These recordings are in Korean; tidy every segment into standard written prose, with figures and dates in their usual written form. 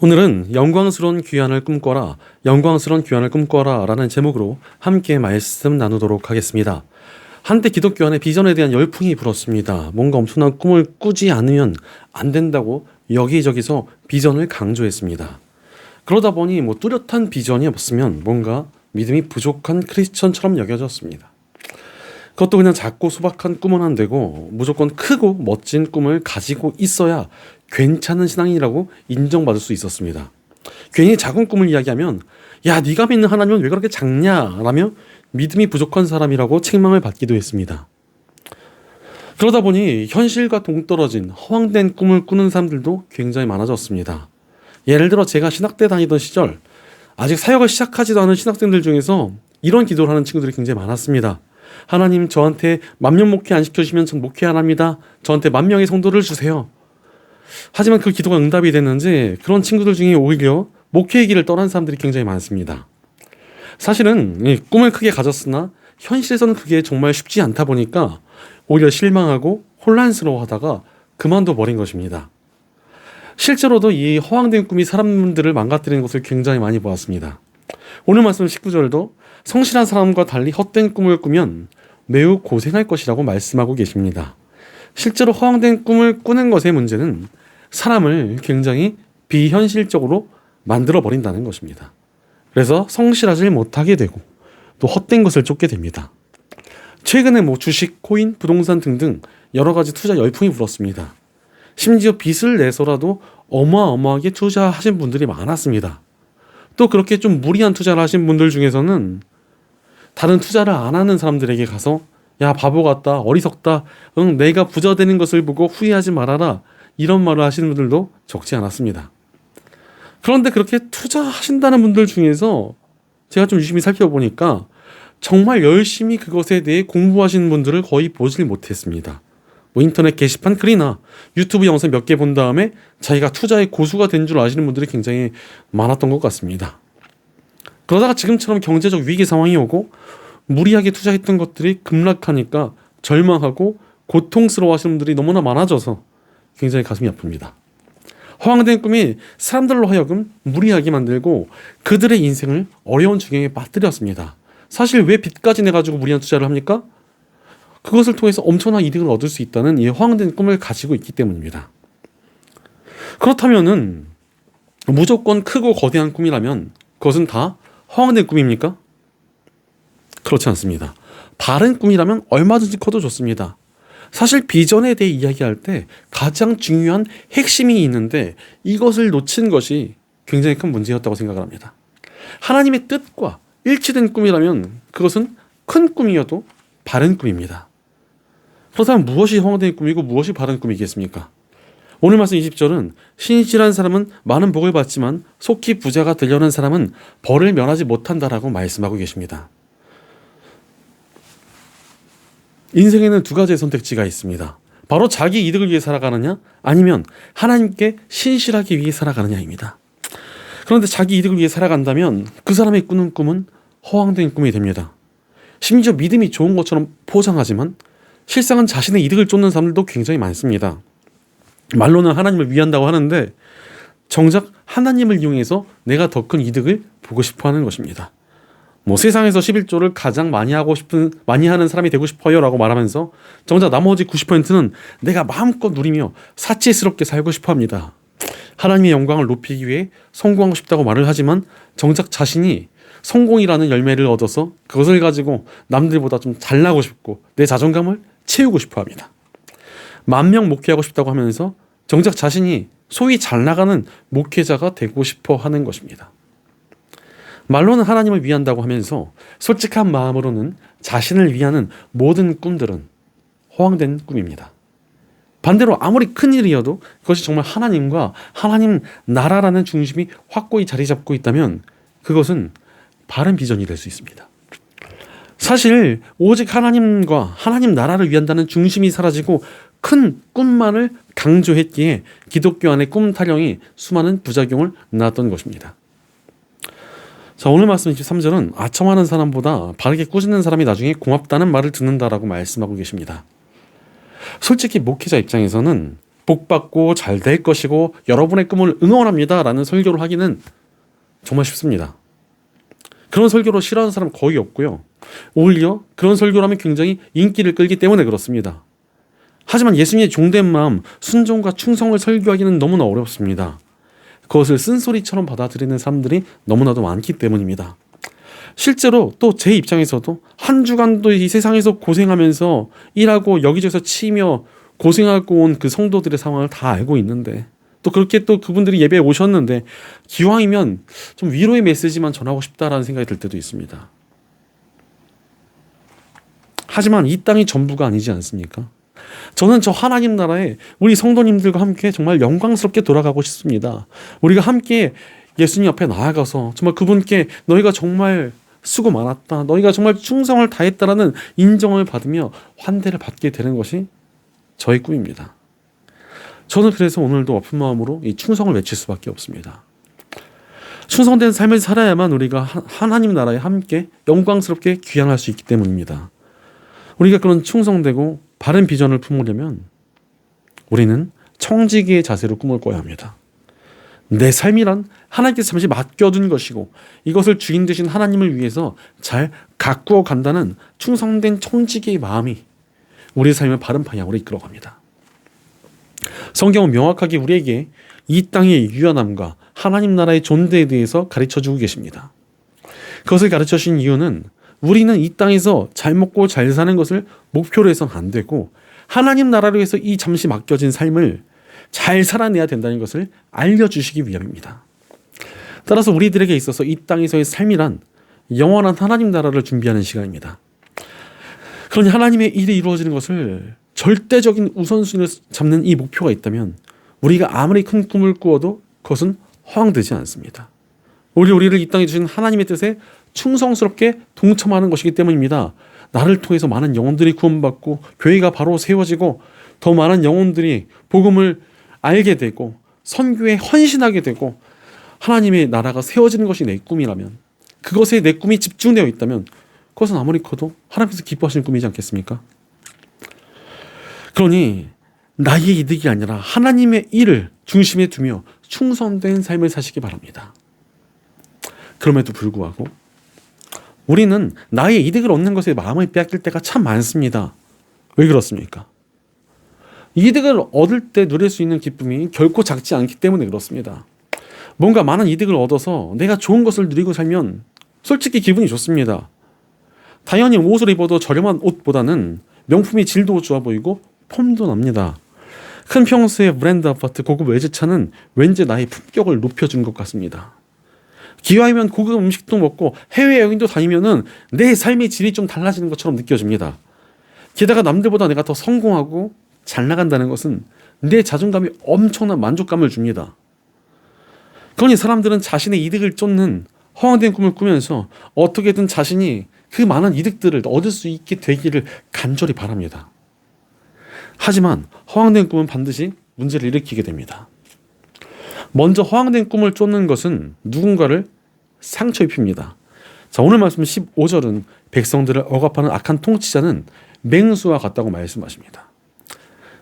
오늘은 영광스러운 귀환을 꿈꿔라, 영광스러운 귀환을 꿈꿔라 라는 제목으로 함께 말씀 나누도록 하겠습니다. 한때 기독교 안에 비전에 대한 열풍이 불었습니다. 뭔가 엄청난 꿈을 꾸지 않으면 안 된다고 여기저기서 비전을 강조했습니다. 그러다 보니 뚜렷한 비전이 없으면 뭔가 믿음이 부족한 크리스천처럼 여겨졌습니다. 그것도 그냥 작고 소박한 꿈은 안 되고 무조건 크고 멋진 꿈을 가지고 있어야 괜찮은 신앙이라고 인정받을 수 있었습니다. 괜히 작은 꿈을 이야기하면 야, 네가 믿는 하나님은 왜 그렇게 작냐? 라며 믿음이 부족한 사람이라고 책망을 받기도 했습니다. 그러다 보니 현실과 동떨어진 허황된 꿈을 꾸는 사람들도 굉장히 많아졌습니다. 예를 들어 제가 신학대 다니던 시절 아직 사역을 시작하지도 않은 신학생들 중에서 이런 기도를 하는 친구들이 굉장히 많았습니다. 하나님, 저한테 10,000명 목회 안 시켜주시면 전 목회 안 합니다. 저한테 10,000명의 성도를 주세요. 하지만 그 기도가 응답이 됐는지 그런 친구들 중에 오히려 목회의 길을 떠난 사람들이 굉장히 많습니다. 사실은 꿈을 크게 가졌으나 현실에서는 그게 정말 쉽지 않다 보니까 오히려 실망하고 혼란스러워하다가 그만둬 버린 것입니다. 실제로도 이 허황된 꿈이 사람들을 망가뜨리는 것을 굉장히 많이 보았습니다. 오늘 말씀 19절도 성실한 사람과 달리 헛된 꿈을 꾸면 매우 고생할 것이라고 말씀하고 계십니다. 실제로 허황된 꿈을 꾸는 것의 문제는 사람을 굉장히 비현실적으로 만들어 버린다는 것입니다. 그래서 성실하지 못하게 되고 또 헛된 것을 쫓게 됩니다. 최근에 주식, 코인, 부동산 등등 여러 가지 투자 열풍이 불었습니다. 심지어 빚을 내서라도 어마어마하게 투자하신 분들이 많았습니다. 또 그렇게 좀 무리한 투자를 하신 분들 중에서는 다른 투자를 안 하는 사람들에게 가서 야, 바보 같다, 어리석다, 내가 부자 되는 것을 보고 후회하지 말아라, 이런 말을 하시는 분들도 적지 않았습니다. 그런데 그렇게 투자하신다는 분들 중에서 제가 좀 유심히 살펴보니까 정말 열심히 그것에 대해 공부하시는 분들을 거의 보질 못했습니다. 인터넷 게시판 글이나 유튜브 영상 몇 개 본 다음에 자기가 투자의 고수가 된 줄 아시는 분들이 굉장히 많았던 것 같습니다. 그러다가 지금처럼 경제적 위기 상황이 오고 무리하게 투자했던 것들이 급락하니까 절망하고 고통스러워 하시는 분들이 너무나 많아져서 굉장히 가슴이 아픕니다. 허황된 꿈이 사람들로 하여금 무리하게 만들고 그들의 인생을 어려운 중에 빠뜨렸습니다. 사실 왜 빚까지 내가지고 무리한 투자를 합니까? 그것을 통해서 엄청난 이득을 얻을 수 있다는 이 허황된 꿈을 가지고 있기 때문입니다. 그렇다면은 무조건 크고 거대한 꿈이라면 그것은 다 허황된 꿈입니까? 그렇지 않습니다. 바른 꿈이라면 얼마든지 커도 좋습니다. 사실 비전에 대해 이야기할 때 가장 중요한 핵심이 있는데 이것을 놓친 것이 굉장히 큰 문제였다고 생각을 합니다. 하나님의 뜻과 일치된 꿈이라면 그것은 큰 꿈이어도 바른 꿈입니다. 그렇다면 무엇이 허황된 꿈이고 무엇이 바른 꿈이겠습니까? 오늘 말씀 20절은 신실한 사람은 많은 복을 받지만 속히 부자가 되려는 사람은 벌을 면하지 못한다라고 말씀하고 계십니다. 인생에는 두 가지의 선택지가 있습니다. 바로 자기 이득을 위해 살아가느냐, 아니면 하나님께 신실하기 위해 살아가느냐입니다. 그런데 자기 이득을 위해 살아간다면 그 사람이 꾸는 꿈은 허황된 꿈이 됩니다. 심지어 믿음이 좋은 것처럼 포장하지만 실상은 자신의 이득을 쫓는 사람들도 굉장히 많습니다. 말로는 하나님을 위한다고 하는데 정작 하나님을 이용해서 내가 더 큰 이득을 보고 싶어 하는 것입니다. 세상에서 11조를 가장 많이 하는 사람이 되고 싶어요 라고 말하면서 정작 나머지 90%는 내가 마음껏 누리며 사치스럽게 살고 싶어 합니다. 하나님의 영광을 높이기 위해 성공하고 싶다고 말을 하지만 정작 자신이 성공이라는 열매를 얻어서 그것을 가지고 남들보다 좀 잘나고 싶고 내 자존감을 채우고 싶어 합니다. 10,000명 목회하고 싶다고 하면서 정작 자신이 소위 잘 나가는 목회자가 되고 싶어 하는 것입니다. 말로는 하나님을 위한다고 하면서 솔직한 마음으로는 자신을 위하는 모든 꿈들은 허황된 꿈입니다. 반대로 아무리 큰 일이어도 그것이 정말 하나님과 하나님 나라라는 중심이 확고히 자리 잡고 있다면 그것은 바른 비전이 될 수 있습니다. 사실 오직 하나님과 하나님 나라를 위한다는 중심이 사라지고 큰 꿈만을 강조했기에 기독교 안의 꿈 타령이 수많은 부작용을 낳았던 것입니다. 자, 오늘 말씀 23절은 아첨하는 사람보다 바르게 꾸짖는 사람이 나중에 고맙다는 말을 듣는다라고 말씀하고 계십니다. 솔직히 목회자 입장에서는 복받고 잘 될 것이고 여러분의 꿈을 응원합니다 라는 설교를 하기는 정말 쉽습니다. 그런 설교를 싫어하는 사람 거의 없고요. 오히려 그런 설교를 하면 굉장히 인기를 끌기 때문에 그렇습니다. 하지만 예수님의 종된 마음, 순종과 충성을 설교하기는 너무나 어렵습니다. 그것을 쓴소리처럼 받아들이는 사람들이 너무나도 많기 때문입니다. 실제로 또 제 입장에서도 한 주간도 이 세상에서 고생하면서 일하고 여기저기서 치며 고생하고 온 그 성도들의 상황을 다 알고 있는데, 또 그렇게 또 그분들이 예배에 오셨는데 기왕이면 좀 위로의 메시지만 전하고 싶다라는 생각이 들 때도 있습니다. 하지만 이 땅이 전부가 아니지 않습니까? 저는 저 하나님 나라에 우리 성도님들과 함께 정말 영광스럽게 돌아가고 싶습니다. 우리가 함께 예수님 앞에 나아가서 정말 그분께 너희가 정말 수고 많았다, 너희가 정말 충성을 다했다라는 인정을 받으며 환대를 받게 되는 것이 저의 꿈입니다. 저는 그래서 오늘도 아픈 마음으로 이 충성을 외칠 수밖에 없습니다. 충성된 삶을 살아야만 우리가 하나님 나라에 함께 영광스럽게 귀향할 수 있기 때문입니다. 우리가 그런 충성되고 바른 비전을 품으려면 우리는 청지기의 자세로 꿈을 꿔야 합니다. 내 삶이란 하나님께서 잠시 맡겨둔 것이고 이것을 주인 되신 하나님을 위해서 잘 가꾸어 간다는 충성된 청지기의 마음이 우리의 삶을 바른 방향으로 이끌어갑니다. 성경은 명확하게 우리에게 이 땅의 유연함과 하나님 나라의 존재에 대해서 가르쳐주고 계십니다. 그것을 가르쳐주신 이유는 우리는 이 땅에서 잘 먹고 잘 사는 것을 목표로 해서는 안 되고 하나님 나라로 해서 이 잠시 맡겨진 삶을 잘 살아내야 된다는 것을 알려주시기 위함입니다. 따라서 우리들에게 있어서 이 땅에서의 삶이란 영원한 하나님 나라를 준비하는 시간입니다. 그러니 하나님의 일이 이루어지는 것을 절대적인 우선순위를 잡는 이 목표가 있다면 우리가 아무리 큰 꿈을 꾸어도 그것은 허황되지 않습니다. 우리를 이 땅에 주신 하나님의 뜻에 충성스럽게 동참하는 것이기 때문입니다. 나를 통해서 많은 영혼들이 구원받고 교회가 바로 세워지고 더 많은 영혼들이 복음을 알게 되고 선교에 헌신하게 되고 하나님의 나라가 세워지는 것이 내 꿈이라면, 그것에 내 꿈이 집중되어 있다면 그것은 아무리 커도 하나님께서 기뻐하시는 꿈이지 않겠습니까? 그러니 나의 이득이 아니라 하나님의 일을 중심에 두며 충성된 삶을 사시기 바랍니다. 그럼에도 불구하고 우리는 나의 이득을 얻는 것에 마음을 빼앗길 때가 참 많습니다. 왜 그렇습니까? 이득을 얻을 때 누릴 수 있는 기쁨이 결코 작지 않기 때문에 그렇습니다. 뭔가 많은 이득을 얻어서 내가 좋은 것을 누리고 살면 솔직히 기분이 좋습니다. 당연히 옷을 입어도 저렴한 옷보다는 명품이 질도 좋아 보이고 폼도 납니다. 큰 평수의 브랜드 아파트, 고급 외제차는 왠지 나의 품격을 높여준 것 같습니다. 기왕이면 고급 음식도 먹고 해외여행도 다니면은 내 삶의 질이 좀 달라지는 것처럼 느껴집니다. 게다가 남들보다 내가 더 성공하고 잘 나간다는 것은 내 자존감에 엄청난 만족감을 줍니다. 그러니 사람들은 자신의 이득을 쫓는 허황된 꿈을 꾸면서 어떻게든 자신이 그 많은 이득들을 얻을 수 있게 되기를 간절히 바랍니다. 하지만 허황된 꿈은 반드시 문제를 일으키게 됩니다. 먼저 허황된 꿈을 쫓는 것은 누군가를 상처 입힙니다. 자, 오늘 말씀 15절은 백성들을 억압하는 악한 통치자는 맹수와 같다고 말씀하십니다.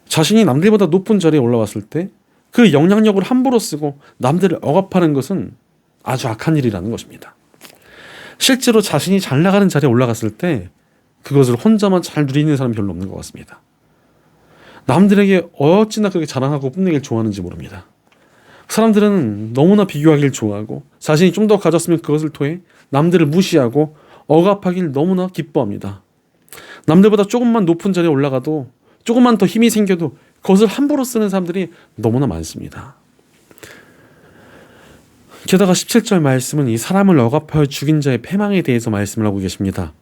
자신이 남들보다 높은 자리에 올라왔을 때 그 영향력을 함부로 쓰고 남들을 억압하는 것은 아주 악한 일이라는 것입니다. 실제로 자신이 잘 나가는 자리에 올라갔을 때 그것을 혼자만 잘 누리는 사람이 별로 없는 것 같습니다. 남들에게 어찌나 그렇게 자랑하고 뽐내길 좋아하는지 모릅니다. 사람들은 너무나 비교하기를 좋아하고 자신이 좀 더 가졌으면 그것을 통해 남들을 무시하고 억압하기를 너무나 기뻐합니다. 남들보다 조금만 높은 자리에 올라가도 조금만 더 힘이 생겨도 그것을 함부로 쓰는 사람들이 너무나 많습니다. 게다가 17절 말씀은 이 사람을 억압하여 죽인 자의 패망에 대해서 말씀을 하고 계십니다.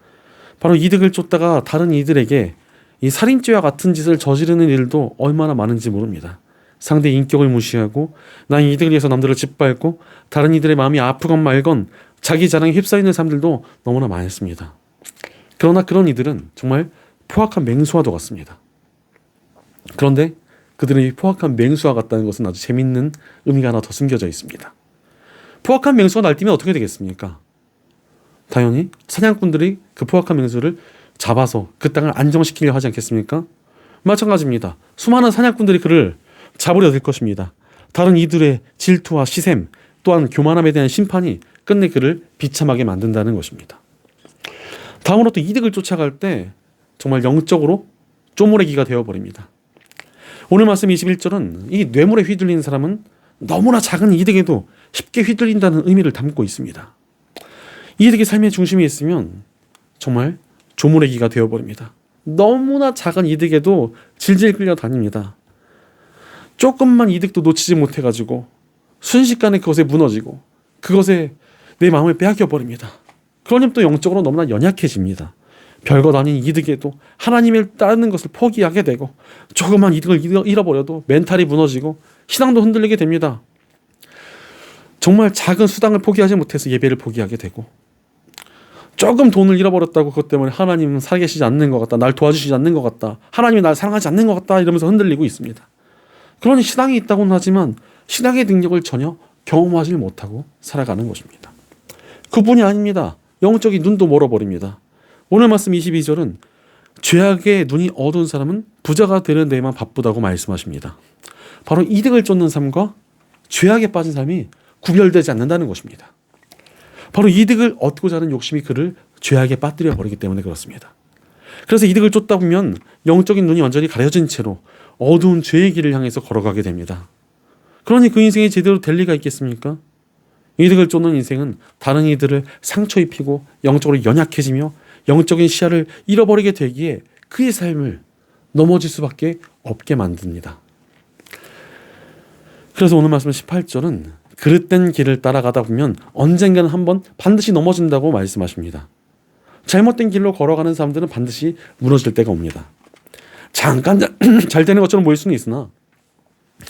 바로 이득을 쫓다가 다른 이들에게 이 살인죄와 같은 짓을 저지르는 일도 얼마나 많은지 모릅니다. 상대의 인격을 무시하고 나의 이득을 위해서 남들을 짓밟고 다른 이들의 마음이 아프건 말건 자기 자랑에 휩싸이는 사람들도 너무나 많습니다. 그러나 그런 이들은 정말 포악한 맹수와도 같습니다. 그런데 그들이 포악한 맹수와 같다는 것은 아주 재밌는 의미가 하나 더 숨겨져 있습니다. 포악한 맹수가 날뛰면 어떻게 되겠습니까? 당연히 사냥꾼들이 그 포악한 맹수를 잡아서 그 땅을 안정시키려 하지 않겠습니까? 마찬가지입니다. 수많은 사냥꾼들이 그를 잡으려 들 것입니다. 다른 이들의 질투와 시샘 또한 교만함에 대한 심판이 끝내 그를 비참하게 만든다는 것입니다. 다음으로 또 이득을 쫓아갈 때 정말 영적으로 쪼무레기가 되어버립니다. 오늘 말씀 21절은 이 뇌물에 휘둘리는 사람은 너무나 작은 이득에도 쉽게 휘둘린다는 의미를 담고 있습니다. 이득이 삶의 중심에 있으면 정말 조무래기가 되어버립니다. 너무나 작은 이득에도 질질 끌려다닙니다. 조금만 이득도 놓치지 못해가지고 순식간에 그것에 무너지고 그것에 내 마음을 빼앗겨버립니다. 그러니 또 영적으로 너무나 연약해집니다. 별것 아닌 이득에도 하나님을 따르는 것을 포기하게 되고 조그만 이득을 잃어버려도 멘탈이 무너지고 신앙도 흔들리게 됩니다. 정말 작은 수당을 포기하지 못해서 예배를 포기하게 되고 조금 돈을 잃어버렸다고 그것 때문에 하나님은 살아계시지 않는 것 같다. 날 도와주시지 않는 것 같다. 하나님이 날 사랑하지 않는 것 같다. 이러면서 흔들리고 있습니다. 그러니 신앙이 있다고는 하지만 신앙의 능력을 전혀 경험하지 못하고 살아가는 것입니다. 그뿐이 아닙니다. 영적인 눈도 멀어버립니다. 오늘 말씀 22절은 죄악의 눈이 어두운 사람은 부자가 되는 데에만 바쁘다고 말씀하십니다. 바로 이득을 쫓는 삶과 죄악에 빠진 삶이 구별되지 않는다는 것입니다. 바로 이득을 얻고자 하는 욕심이 그를 죄악에 빠뜨려 버리기 때문에 그렇습니다. 그래서 이득을 쫓다 보면 영적인 눈이 완전히 가려진 채로 어두운 죄의 길을 향해서 걸어가게 됩니다. 그러니 그 인생이 제대로 될 리가 있겠습니까? 이득을 쫓는 인생은 다른 이들을 상처 입히고 영적으로 연약해지며 영적인 시야를 잃어버리게 되기에 그의 삶을 넘어질 수밖에 없게 만듭니다. 그래서 오늘 말씀 18절은 그릇된 길을 따라가다 보면 언젠가는 한번 반드시 넘어진다고 말씀하십니다. 잘못된 길로 걸어가는 사람들은 반드시 무너질 때가 옵니다. 잠깐 잘 되는 것처럼 보일 수는 있으나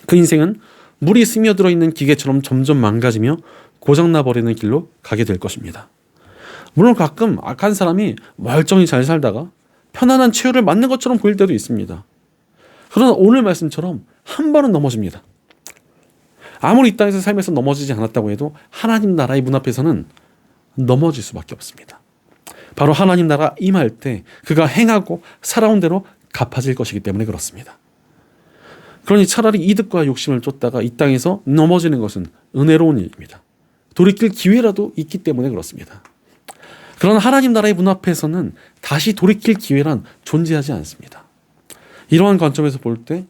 그 인생은 물이 스며들어 있는 기계처럼 점점 망가지며 고장나 버리는 길로 가게 될 것입니다. 물론 가끔 악한 사람이 멀쩡히 잘 살다가 편안한 최후를 맞는 것처럼 보일 때도 있습니다. 그러나 오늘 말씀처럼 한 번은 넘어집니다. 아무리 이 땅에서 삶에서 넘어지지 않았다고 해도 하나님 나라의 문 앞에서는 넘어질 수밖에 없습니다. 바로 하나님 나라 임할 때 그가 행하고 살아온 대로 갚아질 것이기 때문에 그렇습니다. 그러니 차라리 이득과 욕심을 쫓다가 이 땅에서 넘어지는 것은 은혜로운 일입니다. 돌이킬 기회라도 있기 때문에 그렇습니다. 그러나 하나님 나라의 문 앞에서는 다시 돌이킬 기회란 존재하지 않습니다. 이러한 관점에서 볼 때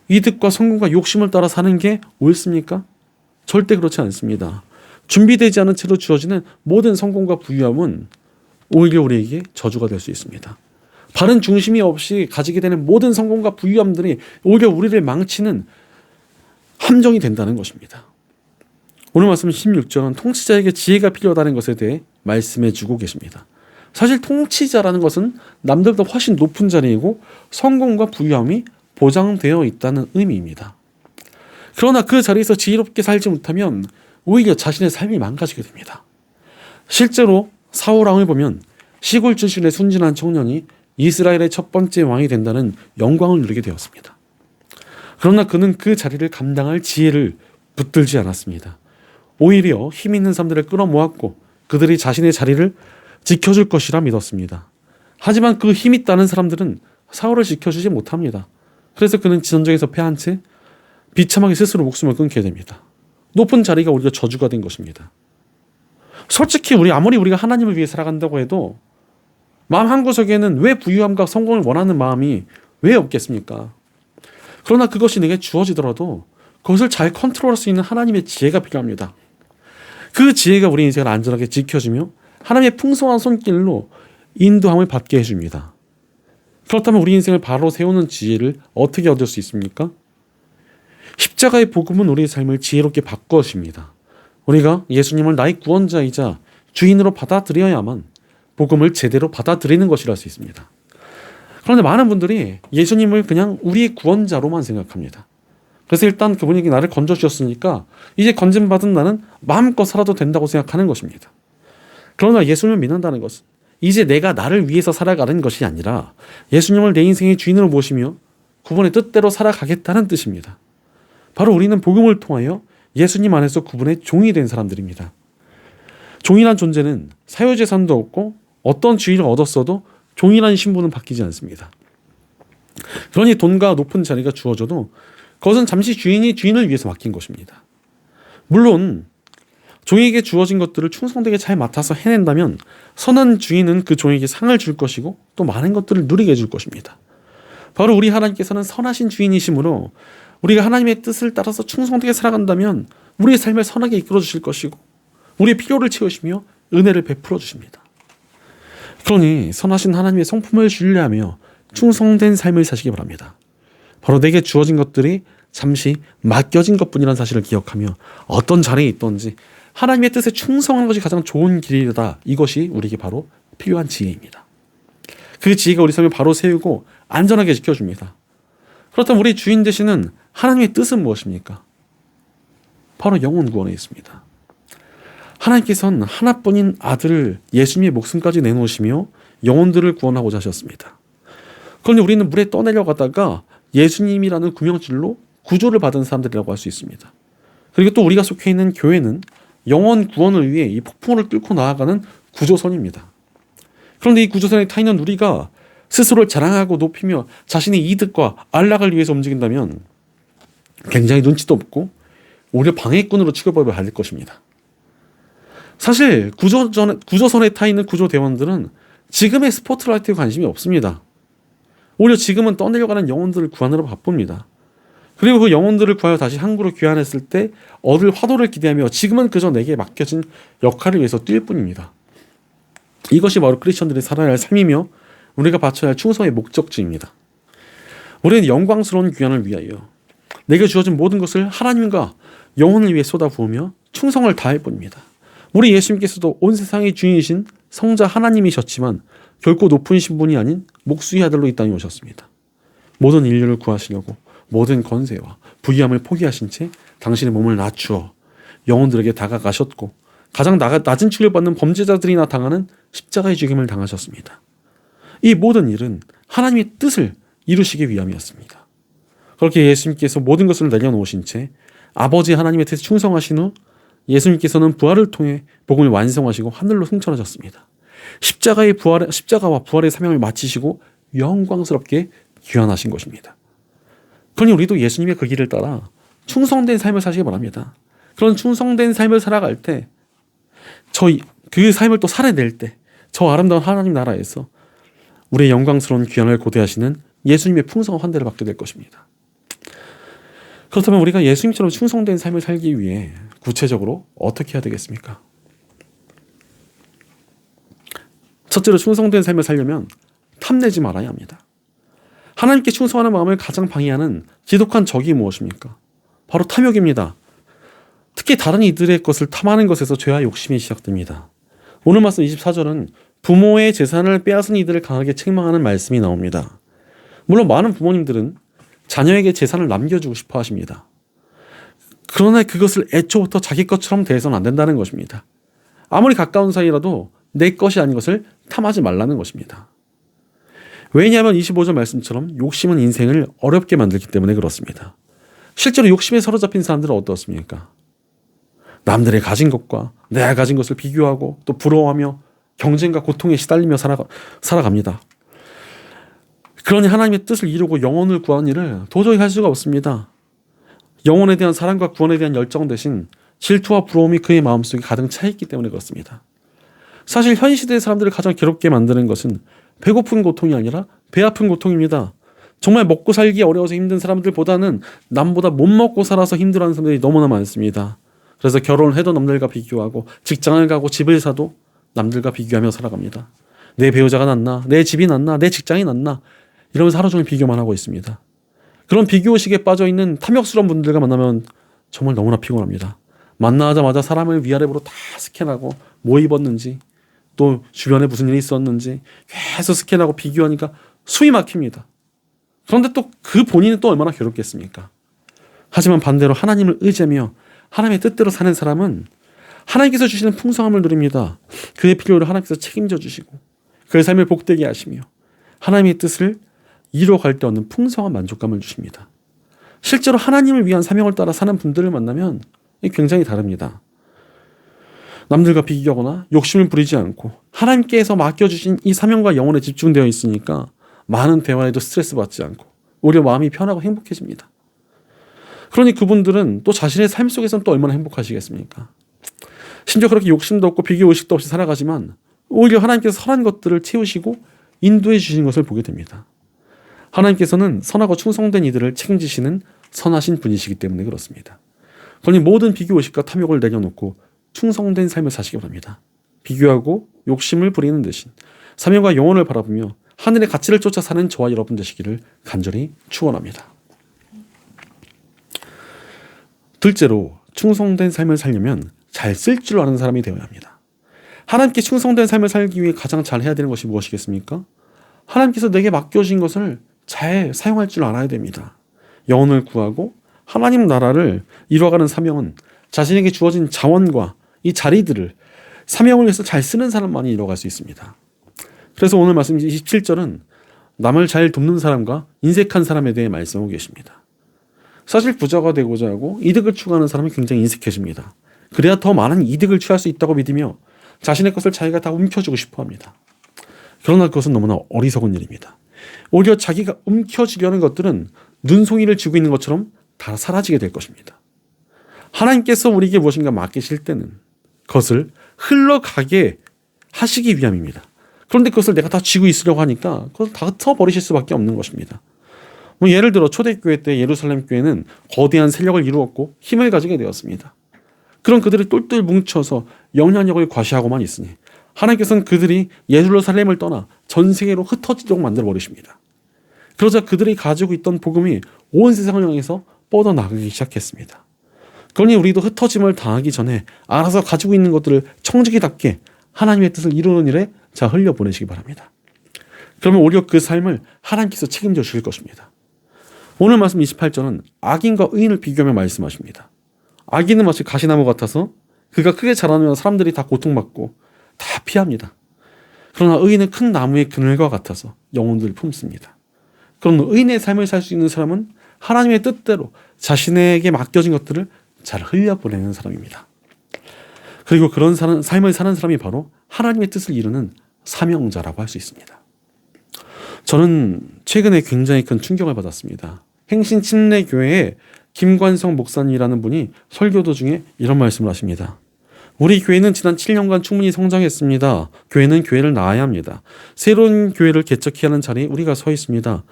이득과 성공과 욕심을 따라 사는 게 옳습니까? 절대 그렇지 않습니다. 준비되지 않은 채로 주어지는 모든 성공과 부유함은 오히려 우리에게 저주가 될 수 있습니다. 바른 중심이 없이 가지게 되는 모든 성공과 부유함들이 오히려 우리를 망치는 함정이 된다는 것입니다. 오늘 말씀 16절은 통치자에게 지혜가 필요하다는 것에 대해 말씀해 주고 계십니다. 사실 통치자라는 것은 남들보다 훨씬 높은 자리이고 성공과 부유함이 보장되어 있다는 의미입니다. 그러나 그 자리에서 지혜롭게 살지 못하면 오히려 자신의 삶이 망가지게 됩니다. 실제로 사울 왕을 보면 시골 출신의 순진한 청년이 이스라엘의 첫 번째 왕이 된다는 영광을 누리게 되었습니다. 그러나 그는 그 자리를 감당할 지혜를 붙들지 않았습니다. 오히려 힘 있는 사람들을 끌어모았고 그들이 자신의 자리를 지켜줄 것이라 믿었습니다. 하지만 그 힘 있다는 사람들은 사울을 지켜주지 못합니다. 그래서 그는 전쟁에서 패한 채 비참하게 스스로 목숨을 끊게 됩니다. 높은 자리가 우리가 저주가 된 것입니다. 솔직히 아무리 우리가 하나님을 위해 살아간다고 해도 마음 한구석에는 왜 부유함과 성공을 원하는 마음이 왜 없겠습니까? 그러나 그것이 내게 주어지더라도 그것을 잘 컨트롤할 수 있는 하나님의 지혜가 필요합니다. 그 지혜가 우리 인생을 안전하게 지켜주며 하나님의 풍성한 손길로 인도함을 받게 해줍니다. 그렇다면 우리 인생을 바로 세우는 지혜를 어떻게 얻을 수 있습니까? 십자가의 복음은 우리의 삶을 지혜롭게 바꿔줍니다. 우리가 예수님을 나의 구원자이자 주인으로 받아들여야만 복음을 제대로 받아들이는 것이라 수 있습니다. 그런데 많은 분들이 예수님을 그냥 우리의 구원자로만 생각합니다. 그래서 일단 그분이 나를 건져주셨으니까 이제 건진받은 나는 마음껏 살아도 된다고 생각하는 것입니다. 그러나 예수님을 믿는다는 것은 이제 내가 나를 위해서 살아가는 것이 아니라 예수님을 내 인생의 주인으로 모시며 그분의 뜻대로 살아가겠다는 뜻입니다. 바로 우리는 복음을 통하여 예수님 안에서 그분의 종이 된 사람들입니다. 종이란 존재는 사유재산도 없고 어떤 지위를 얻었어도 종이라는 신분은 바뀌지 않습니다. 그러니 돈과 높은 자리가 주어져도 그것은 잠시 주인을 위해서 맡긴 것입니다. 물론 종에게 주어진 것들을 충성되게 잘 맡아서 해낸다면 선한 주인은 그 종에게 상을 줄 것이고 또 많은 것들을 누리게 해줄 것입니다. 바로 우리 하나님께서는 선하신 주인이시므로 우리가 하나님의 뜻을 따라서 충성되게 살아간다면 우리의 삶을 선하게 이끌어 주실 것이고 우리의 필요를 채우시며 은혜를 베풀어 주십니다. 그러니 선하신 하나님의 성품을 신뢰하며 충성된 삶을 사시기 바랍니다. 바로 내게 주어진 것들이 잠시 맡겨진 것뿐이라는 사실을 기억하며 어떤 자리에 있든지 하나님의 뜻에 충성하는 것이 가장 좋은 길이다. 이것이 우리에게 바로 필요한 지혜입니다. 그 지혜가 우리 삶을 바로 세우고 안전하게 지켜줍니다. 그렇다면 우리 주인 되시는 하나님의 뜻은 무엇입니까? 바로 영혼 구원에 있습니다. 하나님께서는 하나뿐인 아들을 예수님의 목숨까지 내놓으시며 영혼들을 구원하고자 하셨습니다. 그런데 우리는 물에 떠내려가다가 예수님이라는 구명줄로 구조를 받은 사람들이라고 할 수 있습니다. 그리고 또 우리가 속해 있는 교회는 영혼 구원을 위해 이 폭풍을 뚫고 나아가는 구조선입니다. 그런데 이 구조선에 타 있는 우리가 스스로를 자랑하고 높이며 자신의 이득과 안락을 위해서 움직인다면 굉장히 눈치도 없고 오히려 방해꾼으로 취급을 받을 것입니다. 사실 구조선에 타 있는 구조대원들은 지금의 스포트라이트에 관심이 없습니다. 오히려 지금은 떠내려가는 영혼들을 구하느라 바쁩니다. 그리고 그 영혼들을 구하여 다시 항구로 귀환했을 때 얻을 화도를 기대하며 지금은 그저 내게 맡겨진 역할을 위해서 뛸 뿐입니다. 이것이 바로 크리스천들이 살아야 할 삶이며 우리가 바쳐야 할 충성의 목적지입니다. 우리는 영광스러운 귀환을 위하여 내게 주어진 모든 것을 하나님과 영혼을 위해 쏟아부으며 충성을 다할 뿐입니다. 우리 예수님께서도 온 세상의 주인이신 성자 하나님이셨지만 결코 높은 신분이 아닌 목수의 아들로 이 땅에 오셨습니다. 모든 인류를 구하시려고 모든 권세와 부귀함을 포기하신 채 당신의 몸을 낮추어 영혼들에게 다가가셨고 가장 낮은 취급받는 범죄자들이나 당하는 십자가의 죽임을 당하셨습니다. 이 모든 일은 하나님의 뜻을 이루시기 위함이었습니다. 그렇게 예수님께서 모든 것을 내려놓으신 채 아버지 하나님의 뜻에 충성하신 후 예수님께서는 부활을 통해 복음을 완성하시고 하늘로 승천하셨습니다. 십자가와 부활의 사명을 마치시고 영광스럽게 귀환하신 것입니다. 그러니 우리도 예수님의 그 길을 따라 충성된 삶을 사시기 바랍니다. 그런 충성된 삶을 살아갈 때 그 삶을 또 살아낼 때 저 아름다운 하나님 나라에서 우리의 영광스러운 귀환을 고대하시는 예수님의 풍성한 환대를 받게 될 것입니다. 그렇다면 우리가 예수님처럼 충성된 삶을 살기 위해 구체적으로 어떻게 해야 되겠습니까? 첫째로 충성된 삶을 살려면 탐내지 말아야 합니다. 하나님께 충성하는 마음을 가장 방해하는 지독한 적이 무엇입니까? 바로 탐욕입니다. 특히 다른 이들의 것을 탐하는 것에서 죄와 욕심이 시작됩니다. 오늘 말씀 24절은 부모의 재산을 빼앗은 이들을 강하게 책망하는 말씀이 나옵니다. 물론 많은 부모님들은 자녀에게 재산을 남겨주고 싶어 하십니다. 그러나 그것을 애초부터 자기 것처럼 대해서는 안 된다는 것입니다. 아무리 가까운 사이라도 내 것이 아닌 것을 탐하지 말라는 것입니다. 왜냐하면 25절 말씀처럼 욕심은 인생을 어렵게 만들기 때문에 그렇습니다. 실제로 욕심에 사로잡힌 사람들은 어떻습니까? 남들의 가진 것과 내가 가진 것을 비교하고 또 부러워하며 경쟁과 고통에 시달리며 살아갑니다. 그러니 하나님의 뜻을 이루고 영혼을 구하는 일을 도저히 할 수가 없습니다. 영혼에 대한 사랑과 구원에 대한 열정 대신 질투와 부러움이 그의 마음속에 가득 차 있기 때문에 그렇습니다. 사실 현 시대의 사람들을 가장 괴롭게 만드는 것은 배고픈 고통이 아니라 배 아픈 고통입니다. 정말 먹고 살기 어려워서 힘든 사람들보다는 남보다 못 먹고 살아서 힘들어하는 사람들이 너무나 많습니다. 그래서 결혼을 해도 남들과 비교하고 직장을 가고 집을 사도 남들과 비교하며 살아갑니다. 내 배우자가 낫나, 내 집이 낫나, 내 직장이 낫나 이러면서 하루 종일 비교만 하고 있습니다. 그런 비교의식에 빠져있는 탐욕스러운 분들과 만나면 정말 너무나 피곤합니다. 만나자마자 사람을 위아래로 다 스캔하고 뭐 입었는지 또 주변에 무슨 일이 있었는지 계속 스캔하고 비교하니까 숨이 막힙니다. 그런데 또 그 본인은 또 얼마나 괴롭겠습니까? 하지만 반대로 하나님을 의지하며 하나님의 뜻대로 사는 사람은 하나님께서 주시는 풍성함을 누립니다. 그의 필요를 하나님께서 책임져 주시고 그의 삶을 복되게 하시며 하나님의 뜻을 이루어갈 때 얻는 풍성한 만족감을 주십니다. 실제로 하나님을 위한 사명을 따라 사는 분들을 만나면 굉장히 다릅니다. 남들과 비교하거나 욕심을 부리지 않고 하나님께서 맡겨주신 이 사명과 영혼에 집중되어 있으니까 많은 대화에도 스트레스 받지 않고 오히려 마음이 편하고 행복해집니다. 그러니 그분들은 또 자신의 삶 속에서는 또 얼마나 행복하시겠습니까? 심지어 그렇게 욕심도 없고 비교의식도 없이 살아가지만 오히려 하나님께서 선한 것들을 채우시고 인도해 주시는 것을 보게 됩니다. 하나님께서는 선하고 충성된 이들을 책임지시는 선하신 분이시기 때문에 그렇습니다. 그러니 모든 비교의식과 탐욕을 내려놓고 충성된 삶을 사시기 바랍니다. 비교하고 욕심을 부리는 대신 사명과 영혼을 바라보며 하늘의 가치를 쫓아 사는 저와 여러분 되시기를 간절히 축원합니다. 둘째로, 충성된 삶을 살려면 잘 쓸 줄 아는 사람이 되어야 합니다. 하나님께 충성된 삶을 살기 위해 가장 잘 해야 되는 것이 무엇이겠습니까? 하나님께서 내게 맡겨주신 것을 잘 사용할 줄 알아야 됩니다. 영혼을 구하고 하나님 나라를 이루어가는 사명은 자신에게 주어진 자원과 이 자리들을 사명을 위해서 잘 쓰는 사람만이 이루어갈 수 있습니다. 그래서 오늘 말씀 27절은 남을 잘 돕는 사람과 인색한 사람에 대해 말씀하고 계십니다. 사실 부자가 되고자 하고 이득을 추구하는 사람은 굉장히 인색해집니다. 그래야 더 많은 이득을 취할 수 있다고 믿으며 자신의 것을 자기가 다 움켜쥐고 싶어 합니다. 그러나 그것은 너무나 어리석은 일입니다. 오히려 자기가 움켜쥐려는 것들은 눈송이를 쥐고 있는 것처럼 다 사라지게 될 것입니다. 하나님께서 우리에게 무엇인가 맡기실 때는 그것을 흘러가게 하시기 위함입니다. 그런데 그것을 내가 다 쥐고 있으려고 하니까 그것을 다 흩어버리실 수밖에 없는 것입니다. 예를 들어 초대교회 때 예루살렘 교회는 거대한 세력을 이루었고 힘을 가지게 되었습니다. 그런 그들이 똘똘 뭉쳐서 영향력을 과시하고만 있으니 하나님께서는 그들이 예루살렘을 떠나 전 세계로 흩어지도록 만들어 버리십니다. 그러자 그들이 가지고 있던 복음이 온 세상을 향해서 뻗어나가기 시작했습니다. 그러니 우리도 흩어짐을 당하기 전에 알아서 가지고 있는 것들을 청지기답게 하나님의 뜻을 이루는 일에 자 흘려보내시기 바랍니다. 그러면 오히려 그 삶을 하나님께서 책임져 주실 것입니다. 오늘 말씀 28절은 악인과 의인을 비교하며 말씀하십니다. 악인은 마치 가시나무 같아서 그가 크게 자라면 사람들이 다 고통받고 다 피합니다. 그러나 의인은 큰 나무의 그늘과 같아서 영혼들을 품습니다. 그럼 의인의 삶을 살 수 있는 사람은 하나님의 뜻대로 자신에게 맡겨진 것들을 잘 흘려보내는 사람입니다. 그리고 그런 삶을 사는 사람이 바로 하나님의 뜻을 이루는 사명자라고 할 수 있습니다. 저는 최근에 굉장히 큰 충격을 받았습니다. 행신침례교회에 김관성 목사님이라는 분이 설교 도중에 이런 말씀을 하십니다. 우리 교회는 지난 7년간 충분히 성장했습니다. 교회는 교회를 낳아야 합니다. 새로운 교회를 개척해야 하는 자리에 우리가 서 있습니다.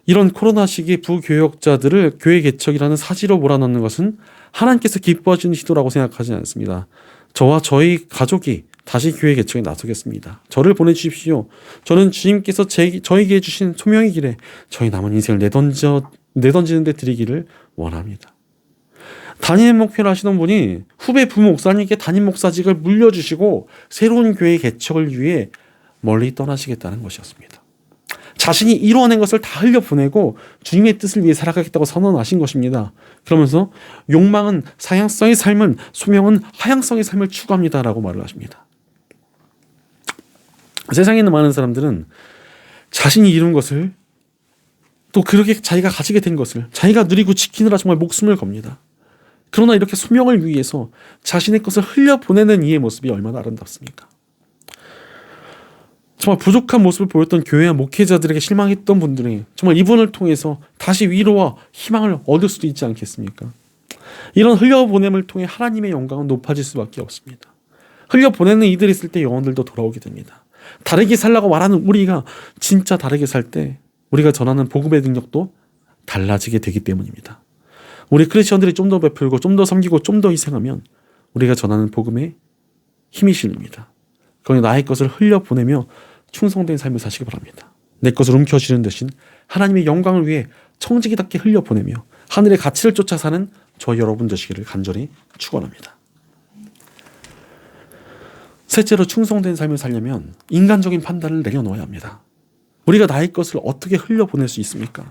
이런 코로나 시기에 부교역자들을 교회 개척이라는 사지로 몰아넣는 것은 하나님께서 기뻐하시는 시도라고 생각하지 않습니다. 저와 저희 가족이 다시 교회 개척에 나서겠습니다. 저를 보내주십시오. 저는 주님께서 저에게 주신 소명의 길에 저희 남은 인생을 내던지는 데 드리기를 원합니다. 담임 목회를 하시던 분이 후배 부목사님께 담임 목사직을 물려주시고 새로운 교회 개척을 위해 멀리 떠나시겠다는 것이었습니다. 자신이 이루어낸 것을 다 흘려보내고 주님의 뜻을 위해 살아가겠다고 선언하신 것입니다. 그러면서 욕망은 사향성의 삶은, 소명은 하향성의 삶을 추구합니다라고 말을 하십니다. 세상에 있는 많은 사람들은 자신이 이룬 것을 또 그렇게 자기가 가지게 된 것을 자기가 누리고 지키느라 정말 목숨을 겁니다. 그러나 이렇게 소명을 위해서 자신의 것을 흘려보내는 이의 모습이 얼마나 아름답습니까? 정말 부족한 모습을 보였던 교회와 목회자들에게 실망했던 분들이 정말 이분을 통해서 다시 위로와 희망을 얻을 수도 있지 않겠습니까? 이런 흘려보냄을 통해 하나님의 영광은 높아질 수밖에 없습니다. 흘려보내는 이들이 있을 때 영혼들도 돌아오게 됩니다. 다르게 살라고 말하는 우리가 진짜 다르게 살 때 우리가 전하는 복음의 능력도 달라지게 되기 때문입니다. 우리 크리스천들이 좀 더 베풀고 좀 더 섬기고 좀 더 희생하면 우리가 전하는 복음에 힘이 실립니다. 그러니 나의 것을 흘려보내며 충성된 삶을 사시기 바랍니다. 내 것을 움켜쥐는 대신 하나님의 영광을 위해 청지기답게 흘려보내며 하늘의 가치를 쫓아 사는 저 여러분 되시기를 간절히 축원합니다. 셋째로 충성된 삶을 살려면 인간적인 판단을 내려놓아야 합니다. 우리가 나의 것을 어떻게 흘려보낼 수 있습니까?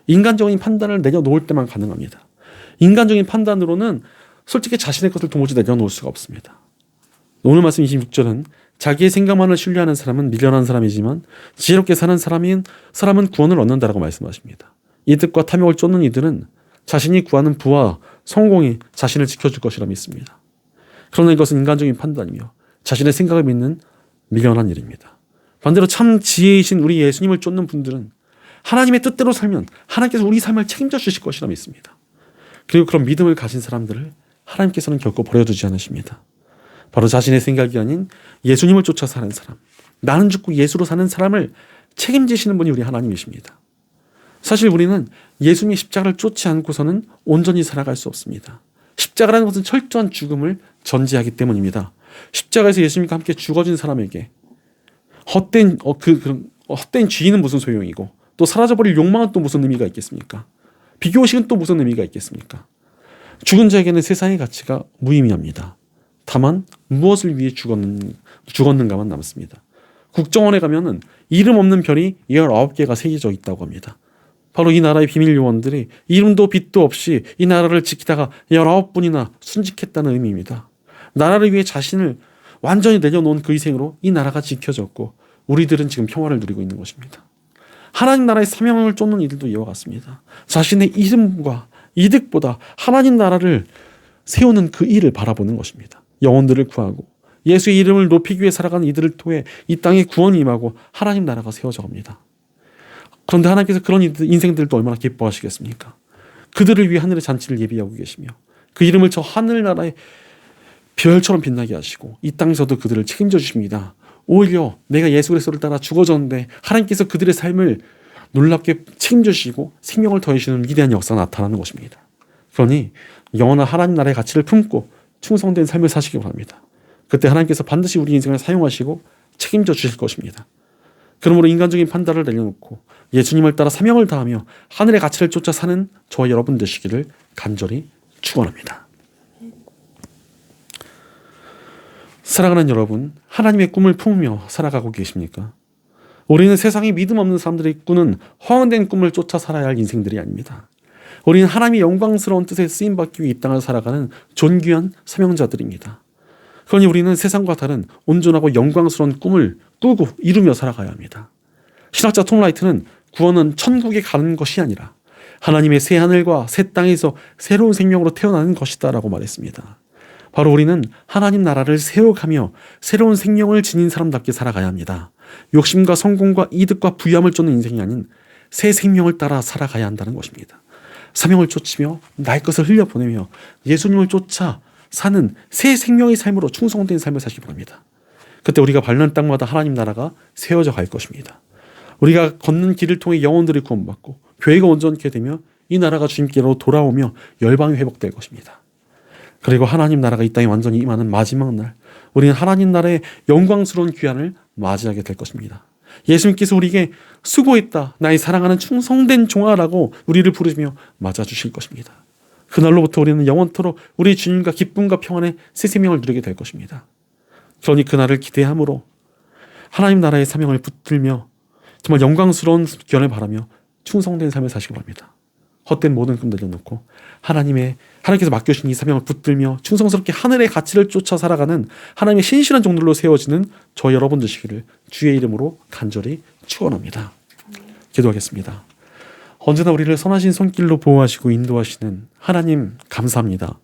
인간적인 판단을 내려놓을 때만 가능합니다. 인간적인 판단으로는 솔직히 자신의 것을 도무지 내려놓을 수가 없습니다. 오늘 말씀 26절은 자기의 생각만을 신뢰하는 사람은 미련한 사람이지만 지혜롭게 사는 사람은 구원을 얻는다라고 말씀하십니다. 이득과 탐욕을 쫓는 이들은 자신이 구하는 부와 성공이 자신을 지켜줄 것이라 믿습니다. 그러나 이것은 인간적인 판단이며 자신의 생각을 믿는 미련한 일입니다. 반대로 참 지혜이신 우리 예수님을 쫓는 분들은 하나님의 뜻대로 살면 하나님께서 우리 삶을 책임져 주실 것이라 믿습니다. 그리고 그런 믿음을 가진 사람들을 하나님께서는 결코 버려두지 않으십니다. 바로 자신의 생각이 아닌 예수님을 쫓아 사는 사람, 나는 죽고 예수로 사는 사람을 책임지시는 분이 우리 하나님이십니다. 사실 우리는 예수님의 십자가를 쫓지 않고서는 온전히 살아갈 수 없습니다. 십자가라는 것은 철저한 죽음을 전제하기 때문입니다. 십자가에서 예수님과 함께 죽어진 사람에게 헛된 헛된 무슨 소용이고, 또 사라져버릴 욕망은 또 무슨 의미가 있겠습니까? 비교의식은 또 무슨 의미가 있겠습니까? 죽은 자에게는 세상의 가치가 무의미합니다. 다만 무엇을 위해 죽었는가만 남습니다. 국정원에 가면은 이름 없는 별이 19개가 새겨져 있다고 합니다. 바로 이 나라의 비밀 요원들이 이름도 빛도 없이 이 나라를 지키다가 19분이나 순직했다는 의미입니다. 나라를 위해 자신을 완전히 내려놓은 그 희생으로 이 나라가 지켜졌고, 우리들은 지금 평화를 누리고 있는 것입니다. 하나님 나라의 사명을 쫓는 이들도 이와 같습니다. 자신의 이름과 이득보다 하나님 나라를 세우는 그 일을 바라보는 것입니다. 영혼들을 구하고 예수의 이름을 높이기 위해 살아가는 이들을 통해 이 땅에 구원이 임하고 하나님 나라가 세워져 갑니다. 그런데 하나님께서 그런 인생들도 얼마나 기뻐하시겠습니까? 그들을 위해 하늘의 잔치를 예비하고 계시며 그 이름을 저 하늘나라의 별처럼 빛나게 하시고 이 땅에서도 그들을 책임져 주십니다. 오히려 내가 예수 그리스도를 따라 죽어졌는데 하나님께서 그들의 삶을 놀랍게 책임져 주시고 생명을 더해주시는 위대한 역사가 나타나는 것입니다. 그러니 영원한 하나님 나라의 가치를 품고 충성된 삶을 사시기 바랍니다. 그때 하나님께서 반드시 우리 인생을 사용하시고 책임져 주실 것입니다. 그러므로 인간적인 판단을 내려놓고 예수님을 따라 사명을 다하며 하늘의 가치를 쫓아 사는 저와 여러분 되시기를 간절히 축원합니다. 사랑하는 여러분, 하나님의 꿈을 품으며 살아가고 계십니까? 우리는 세상에 믿음 없는 사람들이 꾸는 허황된 꿈을 쫓아 살아야 할 인생들이 아닙니다. 우리는 하나님의 영광스러운 뜻에 쓰임받기 위해 이 땅을 살아가는 존귀한 사명자들입니다. 그러니 우리는 세상과 다른 온전하고 영광스러운 꿈을 꾸고 이루며 살아가야 합니다. 신학자 톰 라이트는 구원은 천국에 가는 것이 아니라 하나님의 새 하늘과 새 땅에서 새로운 생명으로 태어나는 것이다 라고 말했습니다. 바로 우리는 하나님 나라를 세워가며 새로운 생명을 지닌 사람답게 살아가야 합니다. 욕심과 성공과 이득과 부유함을 쫓는 인생이 아닌 새 생명을 따라 살아가야 한다는 것입니다. 사명을 쫓으며 나의 것을 흘려보내며 예수님을 쫓아 사는 새 생명의 삶으로 충성된 삶을 사시기 바랍니다. 그때 우리가 밟는 땅마다 하나님 나라가 세워져 갈 것입니다. 우리가 걷는 길을 통해 영혼들이 구원받고 교회가 온전케 되며 이 나라가 주님께로 돌아오며 열방이 회복될 것입니다. 그리고 하나님 나라가 이 땅에 완전히 임하는 마지막 날, 우리는 하나님 나라의 영광스러운 귀환을 맞이하게 될 것입니다. 예수님께서 우리에게 수고했다, 나의 사랑하는 충성된 종아라고 우리를 부르시며 맞아주실 것입니다. 그날로부터 우리는 영원토록 우리 주님과 기쁨과 평안의 새 생명을 누리게 될 것입니다. 그러니 그날을 기대함으로 하나님 나라의 사명을 붙들며 정말 영광스러운 귀환을 바라며 충성된 삶을 사시기 바랍니다. 헛된 모든 꿈 내려놓고 하나님께서 맡겨주신 이 사명을 붙들며 충성스럽게 하늘의 가치를 쫓아 살아가는 하나님의 신실한 종들로 세워지는 저 여러분 되시기를 주의 이름으로 간절히 축원합니다. 기도하겠습니다. 언제나 우리를 선하신 손길로 보호하시고 인도하시는 하나님 감사합니다.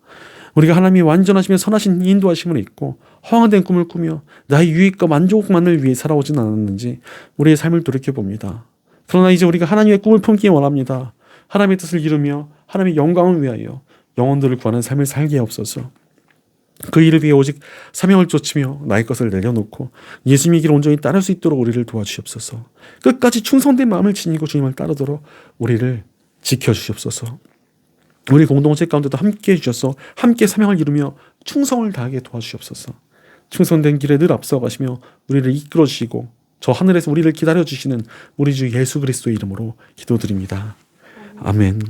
우리가 하나님이 완전하시며 선하신 인도하심을 잊고 허황된 꿈을 꾸며 나의 유익과 만족만을 위해 살아오진 않았는지 우리의 삶을 돌이켜봅니다. 그러나 이제 우리가 하나님의 꿈을 품기 원합니다. 하나님의 뜻을 이루며 하나님의 영광을 위하여 영혼들을 구하는 삶을 살게 하옵소서. 그 일을 위해 오직 사명을 쫓으며 나의 것을 내려놓고 예수님의 길을 온전히 따를 수 있도록 우리를 도와주시옵소서. 끝까지 충성된 마음을 지니고 주님을 따르도록 우리를 지켜주시옵소서. 우리 공동체 가운데도 함께해 주셔서 함께 사명을 이루며 충성을 다하게 도와주시옵소서. 충성된 길에 늘 앞서가시며 우리를 이끌어 주시고 저 하늘에서 우리를 기다려 주시는 우리 주 예수 그리스도의 이름으로 기도드립니다. 아멘.